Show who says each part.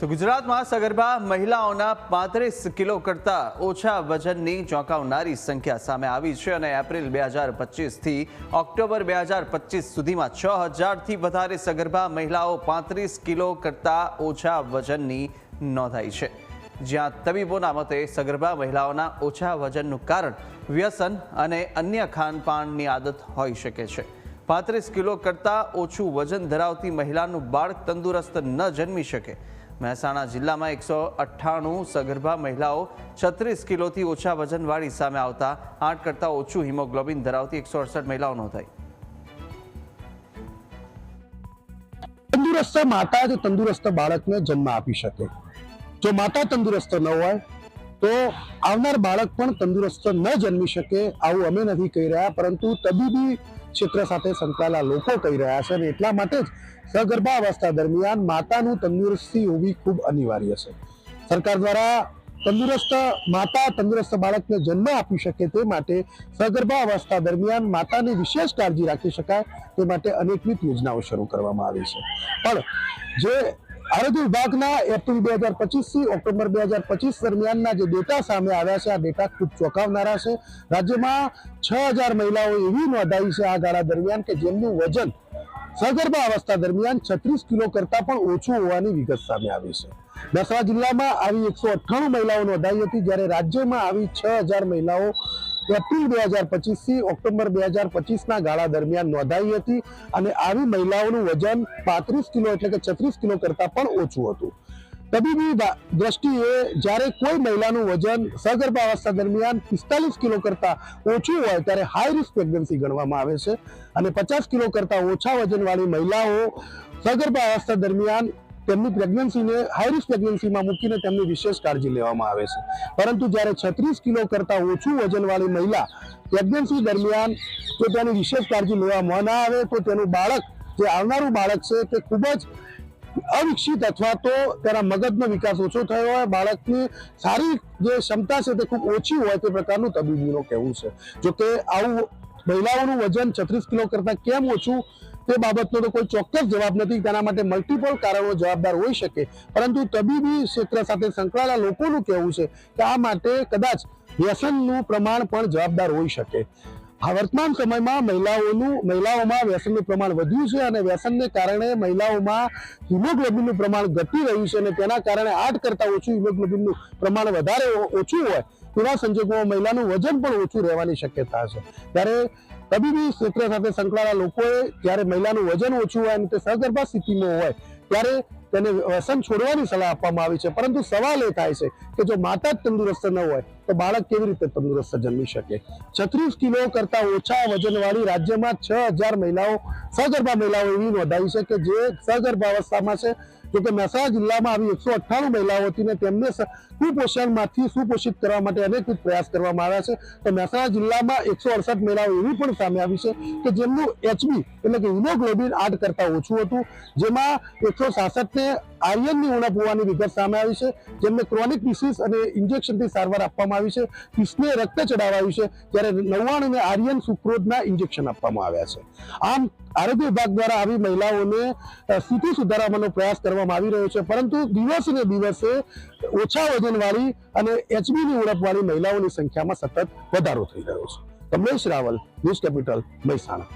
Speaker 1: તો ગુજરાતમાં સગર્ભા મહિલાઓના 35 કિલો કરતાં ઓછા વજનની ચોંકાવનારી સંખ્યા સામે આવી છે અને એપ્રિલ 2025 થી ઓક્ટોબર 2025 સુધીમાં 6000થી વધારે સગર્ભા મહિલાઓ 35 કિલો કરતાં ઓછા વજનની નોંધાઈ છે। જ્યાં તબીબોના મતે સગર્ભા મહિલાઓના ઓછા વજનનું કારણ વ્યસન અને અન્ય ખાનપાનની આદત હોઈ શકે છે। 35 કિલો કરતાં ઓછું વજન ધરાવતી મહિલાનું બાળક તંદુરસ્ત ન જન્મી શકે। મહેસાણા જિલ્લામાં 198 સગર્ભા મહિલાઓ 36 કિલોથી ઓછા વજનવાળી સામે આવતા 8 કરતાં ઓછું હિમોગ્લોબિન ધરાવતી 168 મહિલાઓ નોંધાઈ।
Speaker 2: તંદુરસ્ત માતા જ તંદુરસ્ત બાળકને જન્મ આપી શકે। જો માતા તંદુરસ્ત ન હોય તો આવનાર બાળક પણ તંદુરસ્ત ન જન્મી શકે। આવું અમે નથી કહી રહ્યા, પરંતુ તબીબી ક્ષેત્ર સાથે સંકળાયેલા લોકો કહી રહ્યા છે અને એટલા માટે જ સગર્ભાવસ્થા દરમિયાન માતાનું તંદુરસ્તી હોવી ખૂબ અનિવાર્ય છે। સરકાર દ્વારા તંદુરસ્ત માતા તંદુરસ્ત બાળકને જન્મ આપી શકે તે માટે સગર્ભાવસ્થા દરમિયાન માતાની વિશેષ કાળજી રાખી શકાય તે માટે અનેકવિધ યોજનાઓ શરૂ કરવામાં આવી છે। પણ જે આરોગ્ય વિભાગના એપ્રિલ 2025 થી ઓક્ટોબર 2025 દરમિયાનના જે ડેટા સામે આવ્યા છે, આ ડેટા ખૂબ ચોંકાવનારા છે। રાજ્યમાં 6000 મહિલાઓ એવી નોંધાઈ છે આ ગાળા દરમિયાન કે જેમનું વજન સગર્ભાવસ્થા દરમિયાન 36 કિલો કરતાં પણ ઓછું હોવાની વિગત સામે આવી છે। મહેસાણા જિલ્લામાં આવી 198 મહિલાઓ નોંધાઈ હતી, જ્યારે રાજ્યમાં આવી 6000 મહિલાઓ એપ્રિલ 2025 થી ઓક્ટોબર 2025ના ગાળા દરમિયાન નોંધાઈ હતી અને આવી મહિલાઓનું વજન 35 કિલો એટલે કે 36 કિલો કરતાં પણ ઓછું હતું। તબીબી દ્રષ્ટિએ જ્યારે કોઈ મહિલાનું વજન સગર્ભાવસ્થા દરમિયાન 45 કિલો કરતાં ઓછું હોય ત્યારે હાઈ રિસ્ક પ્રેગ્નન્સી ગણવામાં આવે છે અને 50 કિલો કરતાં ઓછા વજનવાળી મહિલાઓ સગર્ભાવસ્થા દરમિયાન તેમની પ્રેગ્નન્સીને હાઈ રિસ્ક પ્રેગ્નન્સીમાં મૂકીને તેમની વિશેષ કાળજી લેવામાં આવે છે। પરંતુ જ્યારે 36 કિલો કરતાં ઓછું વજનવાળી મહિલા પ્રેગ્નન્સી દરમિયાન જો તેની વિશેષ કાળજી લેવામાં ના આવે તો તેનું બાળક જે આવનારું બાળક છે તે ખૂબ જ અવિકસિત અથવા તો તેના મગજનો વિકાસ ઓછો થયો હોય, બાળકની શારીરિક જે ક્ષમતા છે તે ખૂબ ઓછી હોય તે પ્રકારનું તબીબીનું કહેવું છે। જોકે આવું મહિલાઓનું વજન 36 કિલો કરતાં કેમ ઓછું તે બાબતનો તો કોઈ ચોક્કસ જવાબ નથી। તેના માટે મલ્ટિપલ કારણો જવાબદાર હોઈ શકે, પરંતુ તબીબી ક્ષેત્ર સાથે સંકળાયેલા લોકોનું કહેવું છે કે આ માટે કદાચ વ્યસનનું પ્રમાણ પણ જવાબદાર હોઈ શકે। આ વર્તમાન સમયમાં મહિલાઓમાં વ્યસનનું પ્રમાણ વધ્યું છે અને વ્યસનને કારણે મહિલાઓમાં હિમોગ્લોબિનનું પ્રમાણ ઘટી રહ્યું છે અને તેના કારણે 8 કરતાં ઓછું હિમોગ્લોબિનનું પ્રમાણ વધારે ઓછું હોય તેવા સંજોગોમાં મહિલાનું વજન પણ ઓછું રહેવાની શક્યતા છે। ત્યારે તબીબી ક્ષેત્ર સાથે સંકળાયેલા લોકોએ જ્યારે મહિલાનું વજન ઓછું હોય અને તે સગર્ભા સ્થિતિમાં હોય ત્યારે તેને વ્યસન છોડવાની સલાહ આપવામાં આવી છે, પરંતુ સવાલ એ થાય છે કે જો માતા જ તંદુરસ્ત ન હોય તો બાળક કેવી રીતે તંદુરસ્ત જન્મી શકે। 36 કિલો કરતાં ઓછા વજનવાળી રાજ્યમાં 6000 મહિલાઓ સગર્ભા મહિલાઓ એવી નોંધાઈ છે કે જે સગર્ભાવસ્થામાં છે। જોકે મહેસાણા જિલ્લામાં આવી 198 મહિલાઓ હતી ને તેમને કુપોષણમાંથી સુપોષિત કરવા માટે અનેકવિધ પ્રયાસ કરવામાં આવ્યા છે। તો મહેસાણા જિલ્લામાં 168 મહિલાઓ એવી પણ સામે આવી છે કે જેમનું HB એટલે કે હિમોગ્લોબિન 8 કરતાં ઓછું હતું, જેમાં 166ને આયર્નની ઉણપ હોવાની વિગત સામે આવી છે, જેમને ક્રોનિક ડિસીઝ અને ઇન્જેક્શનથી સારવાર આપવામાં આવી છે। 30ને રક્ત ચડાવાયું છે, જ્યારે 99ને આયર્ન સુક્રોઝના ઇન્જેક્શન આપવામાં આવ્યા છે। આમ આરોગ્ય વિભાગ દ્વારા આવી મહિલાઓને સ્થિતિ સુધારવાનો પ્રયાસ કરવામાં આવી રહ્યો છે, પરંતુ દિવસે ને દિવસે ઓછા વજનવાળી અને HBની ઉણપવાળી મહિલાઓની સંખ્યામાં સતત વધારો થઈ રહ્યો છે। Kamlesh Raval, news capital, Mehsana.